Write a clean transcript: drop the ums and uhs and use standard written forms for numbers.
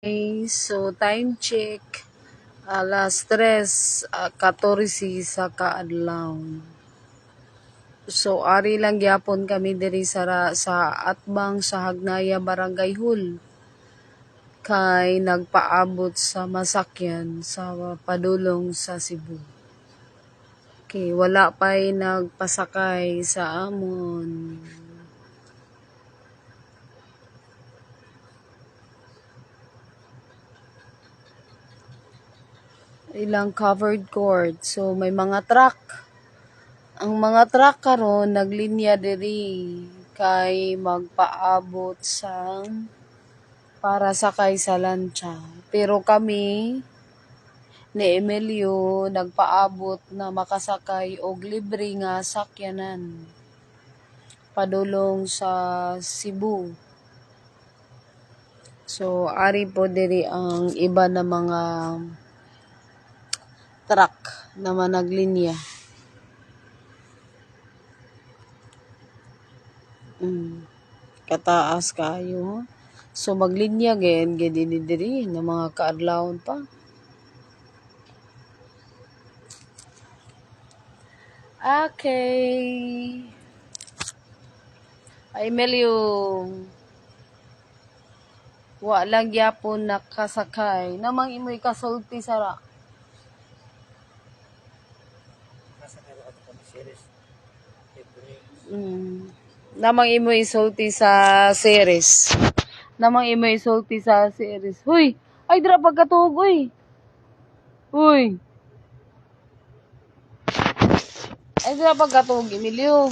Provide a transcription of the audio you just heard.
Okay, so time check, alas 3:14 sa kaadlaw. So ari lang gyapon kami diri sa atbang sa Hagnaya Barangay Hall. Kay nagpaabot sa masakyan sa padulong sa Cebu. Okay, wala pa'y nagpasakay sa amon. Ilang covered court. So may mga truck. Ang mga truck karon naglinya diri kay magpaabot sa para sakay sa lancha. Pero kami ni Emilio nagpaabot na makasakay og libre nga sakyanan padulong sa Cebu. So ari po diri ang iba na mga truck na managlinya. Kataas kayo. So maglinya gen diri na mga kaadlawon pa. Okay. Ay Melio. Wa lang gyapon nakasakay. Namang imoy kasulti sara. Namang imo isulti sa series. Namang imo isulti sa series. Huy! Ay, dira pagkatuog, uy! Uy! Ay, dira pagkatuog, Emilio.